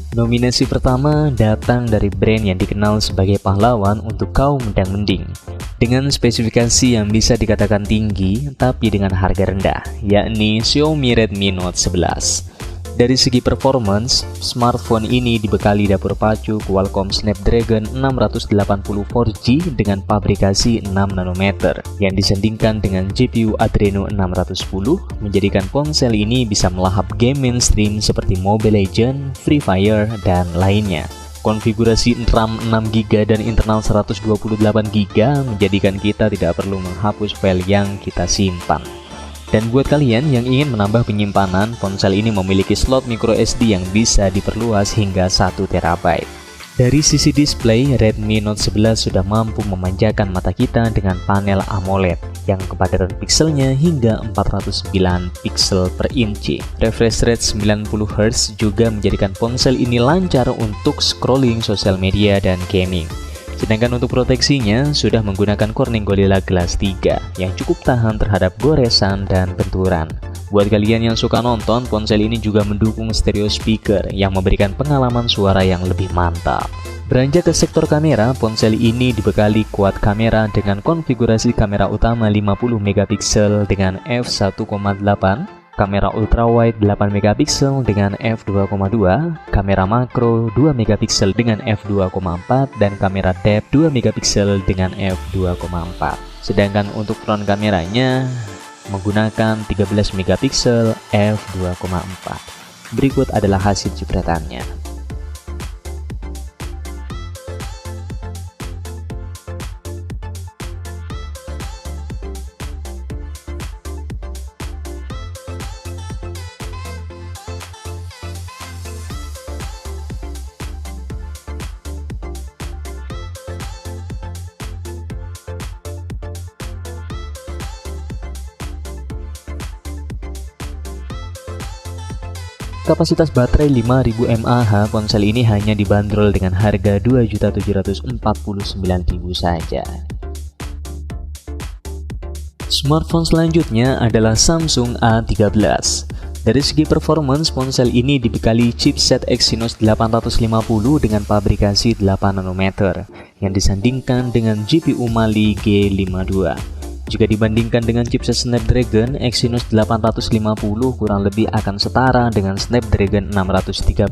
Nominasi pertama datang dari brand yang dikenal sebagai pahlawan untuk kaum mendang-mending, dengan spesifikasi yang bisa dikatakan tinggi tapi dengan harga rendah, yakni Xiaomi Redmi Note 11. Dari segi performance, smartphone ini dibekali dapur pacu Qualcomm Snapdragon 680 4G dengan pabrikasi 6 nanometer yang disandingkan dengan GPU Adreno 610, menjadikan ponsel ini bisa melahap game mainstream seperti Mobile Legends, Free Fire, dan lainnya. Konfigurasi RAM 6GB dan internal 128GB menjadikan kita tidak perlu menghapus file yang kita simpan. Dan buat kalian yang ingin menambah penyimpanan, ponsel ini memiliki slot microSD yang bisa diperluas hingga 1TB. Dari sisi display, Redmi Note 11 sudah mampu memanjakan mata kita dengan panel AMOLED yang kepadatan pikselnya hingga 409 piksel per inci. Refresh rate 90Hz juga menjadikan ponsel ini lancar untuk scrolling sosial media dan gaming. Sedangkan untuk proteksinya sudah menggunakan Corning Gorilla Glass 3 yang cukup tahan terhadap goresan dan benturan. Buat kalian yang suka nonton, ponsel ini juga mendukung stereo speaker yang memberikan pengalaman suara yang lebih mantap. Beranjak ke sektor kamera, ponsel ini dibekali quad kamera dengan konfigurasi kamera utama 50MP dengan f1.8, kamera ultrawide 8MP dengan f2.2, kamera makro 2MP dengan f2.4, dan kamera depth 2MP dengan f2.4. Sedangkan untuk front kameranya menggunakan 13MP f2.4. Berikut adalah hasil jepretannya. Kapasitas baterai 5000 mAh, ponsel ini hanya dibanderol dengan harga Rp2.749.000 saja. Smartphone selanjutnya adalah Samsung A13. Dari segi performance, ponsel ini dibekali chipset Exynos 850 dengan pabrikasi 8 nanometer yang disandingkan dengan GPU Mali G52. Jika dibandingkan dengan chipset Snapdragon, Exynos 850 kurang lebih akan setara dengan Snapdragon 630.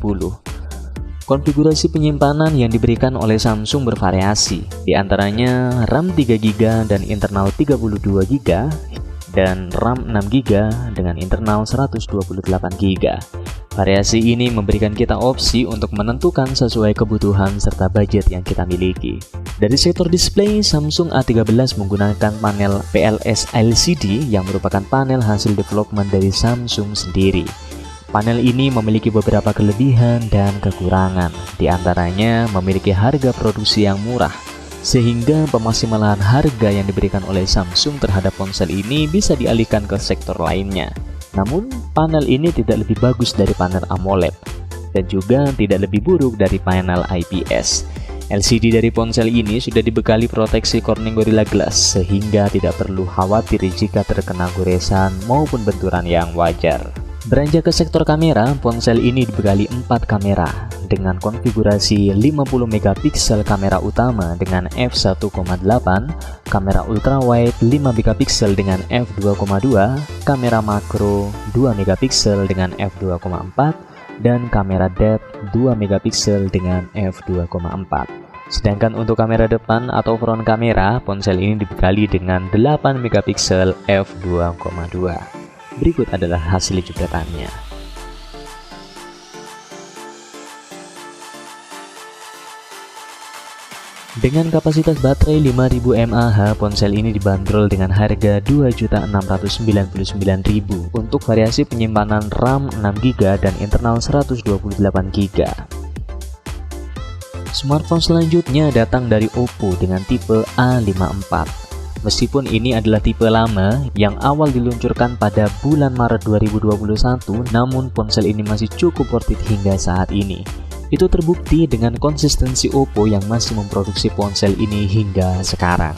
Konfigurasi penyimpanan yang diberikan oleh Samsung bervariasi, di antaranya RAM 3GB dan internal 32GB, dan RAM 6GB dengan internal 128GB. Variasi ini memberikan kita opsi untuk menentukan sesuai kebutuhan serta budget yang kita miliki. Dari sektor display, Samsung A13 menggunakan panel PLS LCD yang merupakan panel hasil development dari Samsung sendiri. Panel ini memiliki beberapa kelebihan dan kekurangan, di antaranya memiliki harga produksi yang murah, sehingga pemaksimalan harga yang diberikan oleh Samsung terhadap ponsel ini bisa dialihkan ke sektor lainnya. Namun, panel ini tidak lebih bagus dari panel AMOLED, dan juga tidak lebih buruk dari panel IPS. LCD dari ponsel ini sudah dibekali proteksi Corning Gorilla Glass, sehingga tidak perlu khawatir jika terkena goresan maupun benturan yang wajar. Beranjak ke sektor kamera, ponsel ini dibekali 4 kamera dengan konfigurasi 50MP kamera utama dengan f1.8, kamera ultrawide 5MP dengan f2.2, kamera makro 2MP dengan f2.4, dan kamera depth 2MP dengan f2.4. Sedangkan untuk kamera depan atau front kamera, ponsel ini dibekali dengan 8MP f2.2. Berikut adalah hasil jepretannya. Dengan kapasitas baterai 5000 mAh, ponsel ini dibanderol dengan harga Rp2.699.000 untuk variasi penyimpanan RAM 6GB dan internal 128GB. Smartphone selanjutnya datang dari Oppo dengan tipe A54. Meskipun ini adalah tipe lama yang awal diluncurkan pada bulan Maret 2021, namun ponsel ini masih cukup worth it hingga saat ini. Itu terbukti dengan konsistensi Oppo yang masih memproduksi ponsel ini hingga sekarang.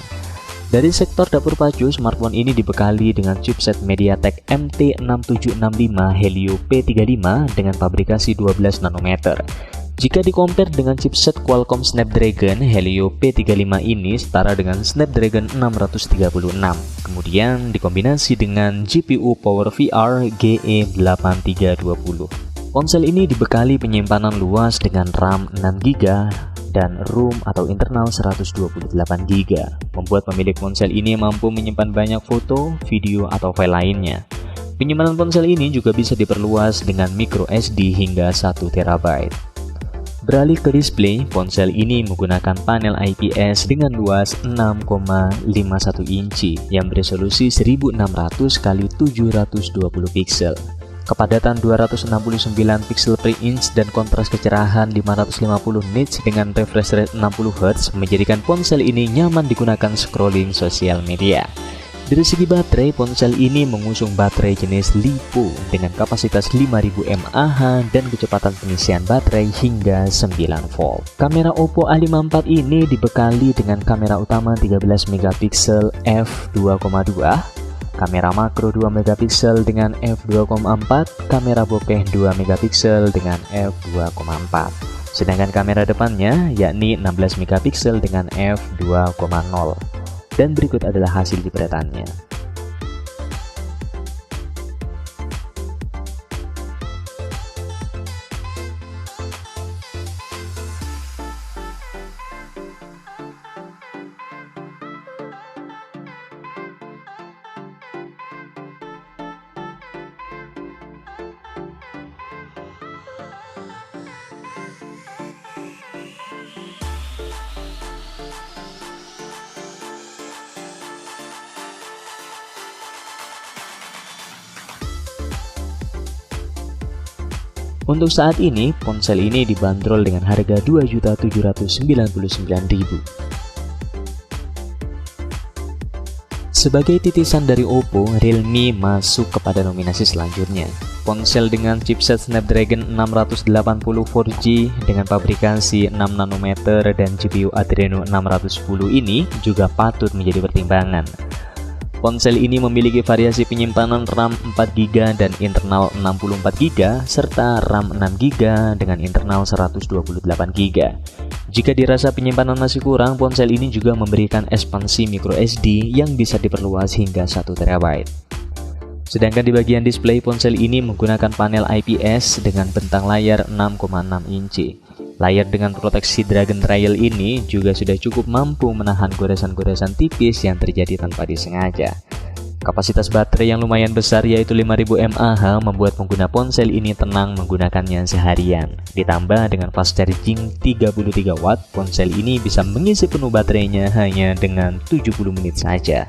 Dari sektor dapur pacu, smartphone ini dibekali dengan chipset MediaTek MT6765 Helio P35 dengan pabrikasi 12 nanometer. Jika di-compare dengan chipset Qualcomm Snapdragon, Helio P35 ini setara dengan Snapdragon 636. Kemudian dikombinasi dengan GPU PowerVR GE8320. Ponsel ini dibekali penyimpanan luas dengan RAM 6GB dan ROM atau internal 128GB, membuat pemilik ponsel ini mampu menyimpan banyak foto, video, atau file lainnya. Penyimpanan ponsel ini juga bisa diperluas dengan micro SD hingga 1TB. Beralih ke display, ponsel ini menggunakan panel IPS dengan luas 6,51 inci yang beresolusi 1600 x 720 pixel. Kepadatan 269 pixel per inch dan kontras kecerahan 550 nits dengan refresh rate 60 Hz menjadikan ponsel ini nyaman digunakan scrolling sosial media. Dari segi baterai, ponsel ini mengusung baterai jenis LiPo dengan kapasitas 5000 mAh dan kecepatan pengisian baterai hingga 9 volt. Kamera Oppo A54 ini dibekali dengan kamera utama 13 megapiksel f2,2, kamera makro 2 megapiksel dengan f2,4, kamera bokeh 2 megapiksel dengan f2,4. Sedangkan kamera depannya yakni 16 megapiksel dengan f2,0. Dan berikut adalah hasil jepretannya. Untuk saat ini, ponsel ini dibanderol dengan harga Rp2.799.000. Sebagai titisan dari Oppo, Realme masuk kepada nominasi selanjutnya. Ponsel dengan chipset Snapdragon 680 4G dengan pabrikasi 6 nanometer dan GPU Adreno 610 ini juga patut menjadi pertimbangan. Ponsel ini memiliki variasi penyimpanan RAM 4GB dan internal 64GB serta RAM 6GB dengan internal 128GB. Jika dirasa penyimpanan masih kurang, ponsel ini juga memberikan ekspansi micro SD yang bisa diperluas hingga 1TB. Sedangkan di bagian display, ponsel ini menggunakan panel IPS dengan bentang layar 6,6 inci. Layar dengan proteksi Dragon Trail ini juga sudah cukup mampu menahan goresan-goresan tipis yang terjadi tanpa disengaja. Kapasitas baterai yang lumayan besar yaitu 5000 mAh membuat pengguna ponsel ini tenang menggunakannya seharian. Ditambah dengan fast charging 33 watt, ponsel ini bisa mengisi penuh baterainya hanya dengan 70 menit saja.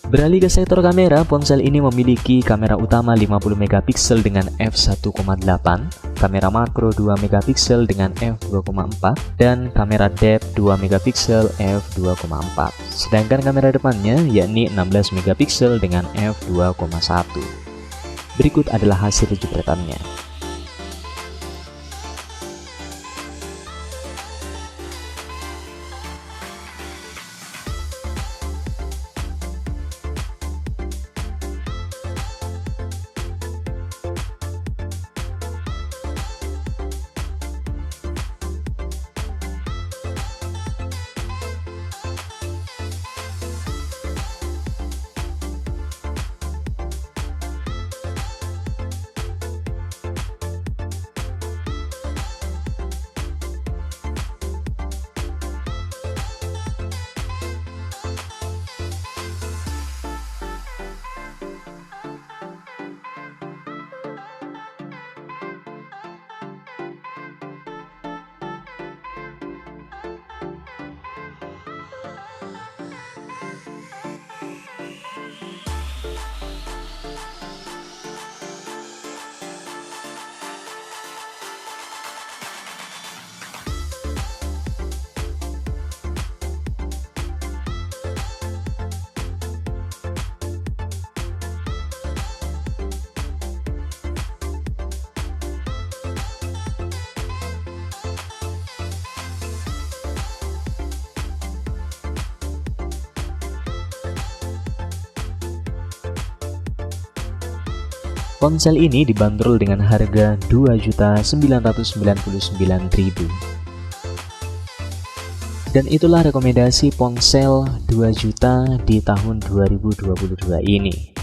Beralih ke sektor kamera, ponsel ini memiliki kamera utama 50 megapiksel dengan f1,8, kamera makro 2 megapiksel dengan f2,4, dan kamera depth 2 megapiksel f2,4. Sedangkan kamera depannya yakni 16 megapiksel dengan f2,1. Berikut adalah hasil jepretannya. Ponsel ini dibanderol dengan harga Rp2.999.000. Dan itulah rekomendasi ponsel 2 juta di tahun 2022 ini.